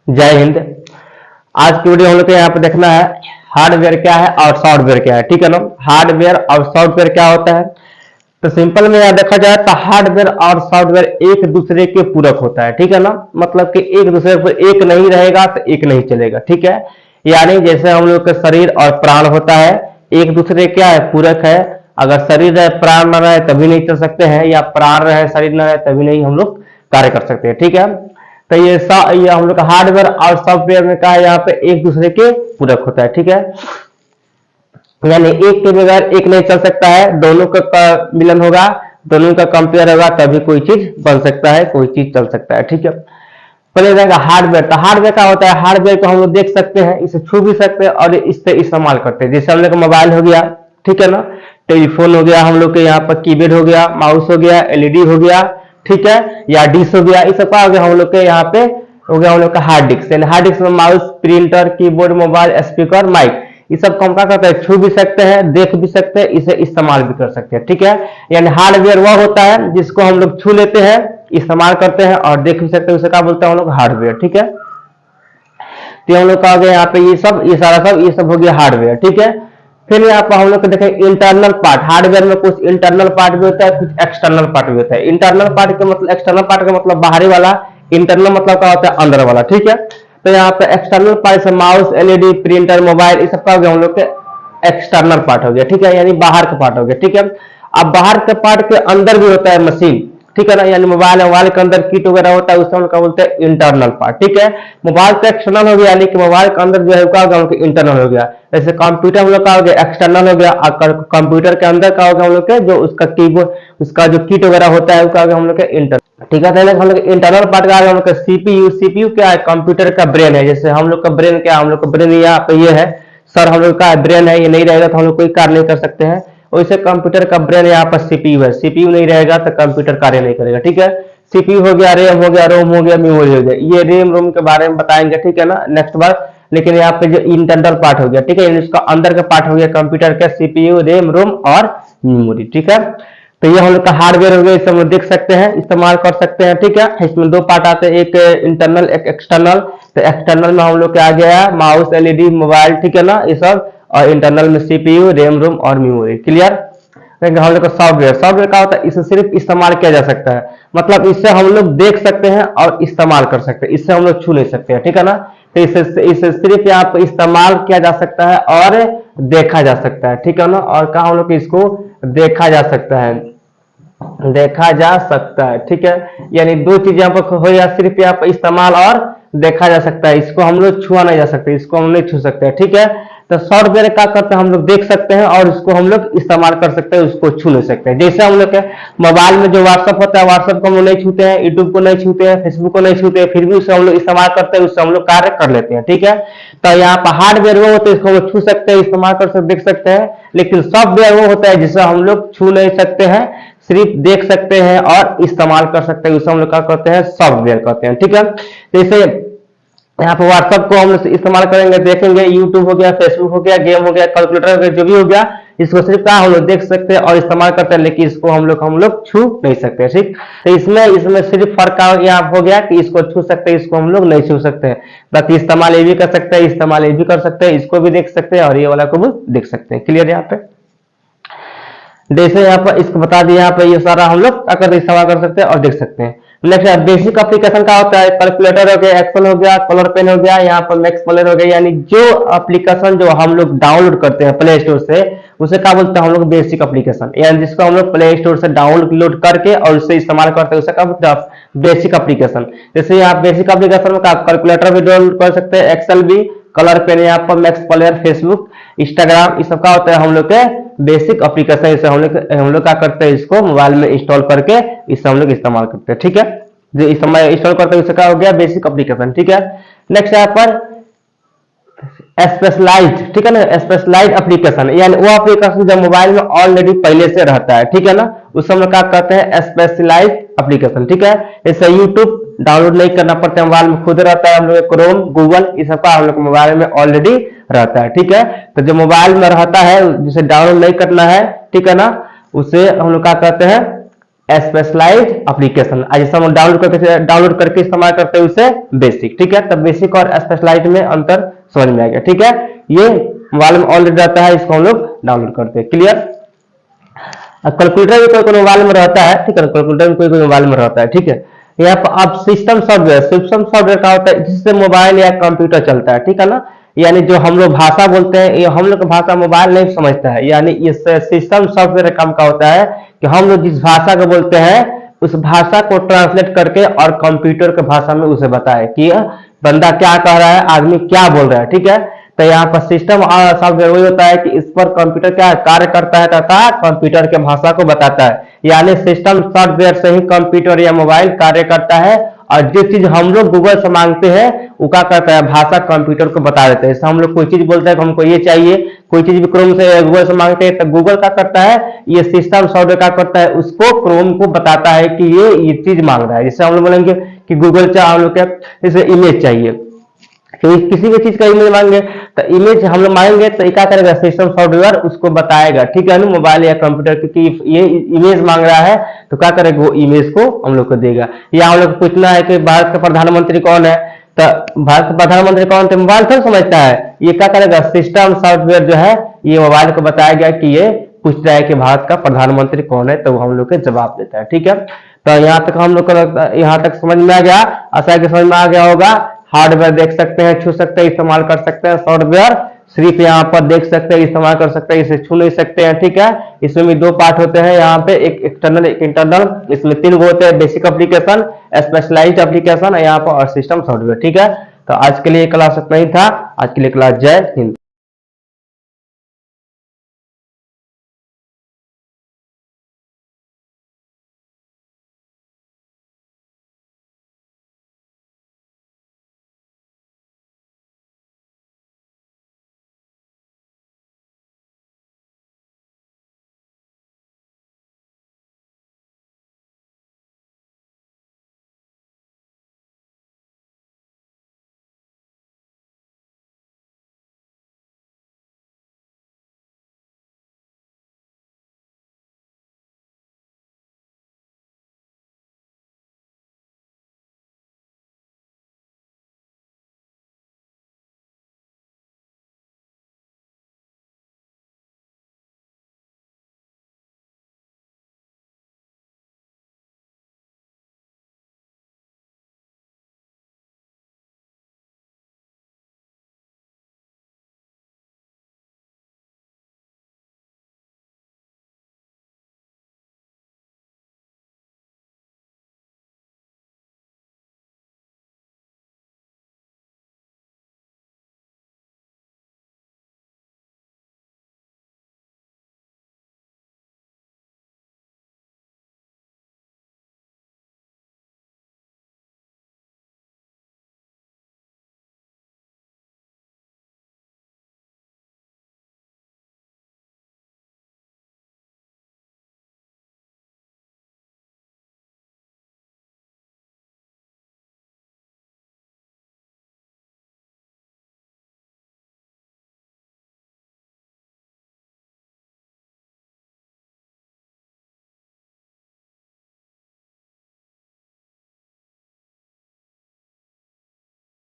जय हिंद। आज की वीडियो हम लोग को यहाँ पे देखना है हार्डवेयर क्या है और सॉफ्टवेयर क्या है। ठीक है ना। हार्डवेयर और सॉफ्टवेयर क्या होता है, तो सिंपल में यहाँ देखा जाए तो हार्डवेयर और सॉफ्टवेयर एक दूसरे के पूरक होता है। ठीक है ना। मतलब कि एक दूसरे पर एक नहीं रहेगा तो एक नहीं चलेगा। ठीक है। यानी जैसे हम लोग का शरीर और प्राण होता है, एक दूसरे क्या है, पूरक है। अगर शरीर रहे प्राण न रहे तभी नहीं चल सकते हैं, या प्राण रहे शरीर न रहे तभी नहीं हम लोग कार्य कर सकते हैं। ठीक है। तो ये हम लोग का हार्डवेयर और सॉफ्टवेयर में कहा यहाँ पे एक दूसरे के पूरक होता है। ठीक है। यानी एक के बगैर एक नहीं चल सकता है, दोनों का मिलन होगा, दोनों का कंपेयर होगा तभी कोई चीज बन सकता है, कोई चीज चल सकता है। ठीक है। पहले रहेगा हार्डवेयर। तो हार्डवेयर क्या होता है, हार्डवेयर को हम लोग देख सकते हैं, इसे छू भी सकते हैं और इससे इस्तेमाल करते हैं। जैसे हम लोग का मोबाइल हो गया, ठीक है ना, टेलीफोन हो गया, हम लोग के यहाँ पर कीबोर्ड हो गया, माउस हो गया, एलईडी हो गया, ठीक है, या डिश हो गया, इस सब का हो गया हम लोग के यहाँ पे हो गया हम लोग का हार्ड डिस्क। यानी हार्ड डिस्क में mouse, printer, keyboard, mobile, speaker, mic, ये सब हम क्या करते हैं, छू भी सकते हैं, देख भी सकते हैं, इसे इस्तेमाल भी कर सकते हैं। ठीक है। यानी हार्डवेयर वह होता है जिसको हम लोग छू लेते हैं, इस्तेमाल करते हैं और देख भी सकते हैं, उसे क्या बोलते हैं हम लोग, हार्डवेयर। ठीक है। तो हम लोग का हो गया यहाँ पे ये सब, ये सारा सब, ये सब हो गया हार्डवेयर। ठीक है। फिर यहाँ पर हम लोग को देखें इंटरनल पार्ट। हार्डवेयर में कुछ इंटरनल पार्ट भी होता है, कुछ एक्सटर्नल पार्ट भी होता है। इंटरनल पार्ट का मतलब, एक्सटर्नल पार्ट का मतलब बाहरी वाला, इंटरनल मतलब क्या होता है, अंदर वाला। ठीक है। तो यहाँ पे एक्सटर्नल पार्ट से माउस, एलईडी, प्रिंटर, मोबाइल, इस सब का हो गया हम लोग के एक्सटर्नल पार्ट हो गया। ठीक है। यानी बाहर का पार्ट हो गया। ठीक है। अब बाहर के पार्ट के अंदर भी होता है मशीन, ठीक है ना। यानी मोबाइल के अंदर किट वगैरह होता है, उसको हम क्या बोलते हैं, इंटरनल पार्ट। ठीक है। मोबाइल तो एक्सटर्नल हो गया, यानी कि मोबाइल के अंदर जो है क्या होगा, इंटरनल हो गया। जैसे कंप्यूटर हम लोग का हो गया एक्सटर्नल हो गया, और कंप्यूटर के अंदर का होगा हम लोग के जो उसका कीबोर्ड, उसका जो किट वगैरह होता है उसका हम लोग के इंटरनल। ठीक है। हम लोग इंटरनल पार्ट का हम लोग का सीपीयू। सीपीयू क्या है, कंप्यूटर का ब्रेन है। जैसे हम लोग का ब्रेन क्या है, हम लोग का ब्रेन यहाँ पे ये है, सर हम लोग का ब्रेन है, ये नहीं रहेगा तो हम लोग कोई कार्य नहीं कर सकते हैं। वैसे कंप्यूटर का ब्रेन यहाँ पर सीपीयू है, सीपीयू नहीं रहेगा तो कंप्यूटर कार्य नहीं करेगा। ठीक है। सीपीयू हो गया, रैम हो गया, रोम हो गया, मेमोरी हो गया। ये रैम रोम के बारे में बताएंगे, ठीक है ना, नेक्स्ट बार। लेकिन यहाँ पे जो इंटरनल पार्ट हो गया, ठीक है, इसका अंदर का पार्ट हो गया कंप्यूटर का, सीपीयू, रैम, रोम और मेमोरी। ठीक है। तो ये हम लोग का हार्डवेयर हो गया, इसे हम लोग देख सकते हैं, इस्तेमाल कर सकते हैं। ठीक है। इसमें दो पार्ट आते हैं, एक इंटरनल, एक एक्सटर्नल। तो एक्सटर्नल में हम लोग क्या आ गया, माउस, एलईडी, मोबाइल, ठीक है ना, ये सब। और इंटरनल में सीपीयू, रैम, रोम और मेमोरी। क्लियर। हम लोग का सॉफ्टवेयर, सॉफ्टवेयर क्या होता है, इसे सिर्फ इस्तेमाल किया जा सकता है, मतलब इससे हम लोग देख सकते हैं और इस्तेमाल कर सकते हैं, इससे हम लोग छू नहीं सकते हैं। ठीक है ना। तो इसे सिर्फ यहाँ पे इस्तेमाल किया जा सकता है और देखा जा सकता है। ठीक है ना। और कहा हम लोग इसको देखा जा सकता है, देखा जा सकता है। ठीक है। यानी दो चीज यहाँ पर हो, या सिर्फ यहाँ पर इस्तेमाल और देखा जा सकता है, इसको हम लोग छुआ नहीं जा सकते, इसको हम नहीं छू सकते हैं। ठीक है। तो सॉफ्टवेयर क्या करते हैं, हम लोग देख सकते हैं और इसको हम लोग इस्तेमाल कर सकते हैं, उसको छू नहीं सकते हैं। जैसे हम लोग के मोबाइल में जो व्हाट्सअप होता है, व्हाट्सअप को हम लोग नहीं छूते हैं, यूट्यूब को नहीं छूते हैं, फेसबुक को नहीं छूते हैं, फिर भी उससे हम लोग इस्तेमाल करते हैं, उससे हम लोग कार्य कर लेते हैं। ठीक है। तो यहाँ पर हार्डवेयर वो होते हैं, इसको हम लोग छू सकते हैं, इस्तेमाल कर सकते, देख सकते हैं। लेकिन सॉफ्टवेयर वो होता है जिसे हम लोग छू नहीं सकते हैं, सिर्फ देख सकते हैं और इस्तेमाल कर सकते हैं, उसे हम लोग क्या करते हैं, सॉफ्टवेयर कहते हैं। ठीक है। जैसे यहाँ पे व्हाट्सएप को हम लोग इस्तेमाल करेंगे, देखेंगे, यूट्यूब हो गया, फेसबुक हो गया, गेम हो गया, कैलकुलेटर हो गया, जो भी हो गया, इसको सिर्फ क्या हम लोग देख सकते हैं और इस्तेमाल करते हैं, लेकिन इसको हम लोग छू नहीं सकते। ठीक। तो इसमें सिर्फ फर्क यहाँ हो गया कि इसको छू सकते हैं, इसको हम लोग नहीं छू सकते हैं। बाकी इस्तेमाल ये भी कर सकते हैं, इस्तेमाल ये भी कर सकते हैं, इसको भी देख सकते हैं और ये वाला को भी देख सकते हैं। क्लियर यहाँ पे। जैसे यहाँ पर इसको बता दिया, यहाँ पे ये सारा हम लोग अगर इस्तेमाल कर सकते हैं और देख सकते हैं। नेक्स्ट बेसिक एप्लीकेशन का होता है, कैलकुलेटर हो गया, एक्सेल हो गया, कलर पेन हो गया, यहाँ पर मैक्स प्लेयर हो गया। यानी जो एप्लीकेशन जो हम लोग डाउनलोड करते हैं प्ले स्टोर से, उसे क्या बोलते हैं हम लोग, बेसिक एप्लीकेशन। यानी जिसको हम लोग प्ले स्टोर से डाउनलोड करके और उससे इस्तेमाल करते हैं, उसे क्या बोलते हैं, बेसिक एप्लीकेशन। जैसे आप बेसिक एप्लीकेशन में कैलकुलेटर भी डाउनलोड कर सकते हैं, एक्सेल भी, कलर पेन, यहाँ पर मैक्स प्लेयर, फेसबुक, इंस्टाग्राम, इस सब का होता है हम लोग के बेसिक एप्लीकेशन। इसे हम लोग क्या करते हैं, इसको मोबाइल में इंस्टॉल करके इससे हम लोग इस्तेमाल करते हैं। ठीक है। जो इस समय इंस्टॉल करते हैं उससे क्या हो गया, बेसिक एप्लीकेशन। ठीक है। नेक्स्ट यहाँ पर स्पेशलाइज्ड, ठीक है ना, स्पेशलाइज्ड एप्लीकेशन, यानी वो एप्लीकेशन जो मोबाइल में ऑलरेडी पहले से रहता है। ठीक है ना, उस समय क्या कहते हैं, स्पेशलाइज्ड एप्लीकेशन। ठीक है। जैसे यूट्यूब डाउनलोड नहीं करना पड़ता है, मोबाइल में खुद रहता है, हम लोग क्रोम, गूगल, इस सबका हम लोग मोबाइल में ऑलरेडी रहता है। ठीक है। तो जो मोबाइल में रहता है, जिसे डाउनलोड नहीं करना है, ठीक है ना, उसे हम लोग क्या कहते हैं, स्पेशलाइज एप्लीकेशन, जैसे हम डाउनलोड करके इस्तेमाल करते हैं उसे बेसिक। ठीक है, तब बेसिक और स्पेशलाइज में अंतर समझ में आ गया। ठीक है, ये मोबाइल में ऑलरेडी रहता है, इसको हम लोग डाउनलोड करते हैं। क्लियर। कैलकुलेटर भी कोई मोबाइल में रहता है। ठीक है, कैलकुलेटर भी कोई मोबाइल में रहता है। ठीक है, यहाँ पर अब सिस्टम सॉफ्टवेयर का होता है जिससे मोबाइल या कंप्यूटर चलता है। ठीक है ना, यानी जो हम लोग भाषा बोलते हैं, ये हम लोग की भाषा मोबाइल नहीं समझता है, यानी इस सिस्टम सॉफ्टवेयर काम का होता है कि हम लोग जिस भाषा को बोलते हैं उस भाषा को ट्रांसलेट करके और कंप्यूटर के भाषा में उसे बताए कि बंदा क्या कह रहा है, आदमी क्या बोल रहा है। ठीक है, तो यहाँ पर सिस्टम सॉफ्टवेयर वही होता है कि इस पर कंप्यूटर क्या कार्य करता है, कंप्यूटर के भाषा को बताता है। यानी सिस्टम सॉफ्टवेयर से ही कंप्यूटर या मोबाइल कार्य करता है, और जो चीज हम लोग गूगल से मांगते हैं वो क्या करता है, भाषा कंप्यूटर को बता देते हैं। जैसे हम लोग कोई चीज बोलते हैं कि हमको ये चाहिए, कोई चीज भी क्रोम से गूगल से मांगते हैं, तो गूगल क्या करता है, ये सिस्टम सॉफ्टवेयर क्या करता है, उसको क्रोम को बताता है कि ये चीज मांग रहा है। जैसे हम लोग बोलेंगे कि गूगल से हम लोग जैसे इमेज चाहिए, किसी भी चीज का इमेज मांगे तो इमेज हम लोग मांगेंगे तो क्या करेगा, सिस्टम सॉफ्टवेयर उसको बताएगा। ठीक है ना, मोबाइल या कंप्यूटर, क्योंकि ये इमेज मांग रहा है तो क्या करेगा, वो इमेज को हम लोग को देगा। या हम लोग पूछना है कि भारत का प्रधानमंत्री कौन है, तो भारत का प्रधानमंत्री कौन, तो मोबाइल थोड़ा समझता है, ये क्या करेगा, सिस्टम सॉफ्टवेयर जो है ये मोबाइल को बताएगा कि ये पूछ रहा है कि भारत का प्रधानमंत्री कौन है, तो वो हम लोग के जवाब देता है। ठीक है, तो यहाँ तक हम लोग को यहाँ तक समझ में आ गया, आशा की समझ में आ गया होगा। हार्डवेयर देख सकते हैं, छू सकते हैं, इस्तेमाल कर सकते हैं। सॉफ्टवेयर सिर्फ यहाँ पर देख सकते हैं, इस्तेमाल कर सकते हैं, इसे छू नहीं सकते हैं। ठीक है, इसमें भी दो पार्ट होते हैं यहाँ पे, एक एक्सटर्नल एक इंटरनल। इसमें तीन गो होते हैं, बेसिक एप्लीकेशन, स्पेशलाइज्ड एप्लीकेशन यहाँ पर और सिस्टम सॉफ्टवेयर। ठीक है, तो आज के लिए क्लास इतना ही था। आज के लिए क्लास जय हिंद।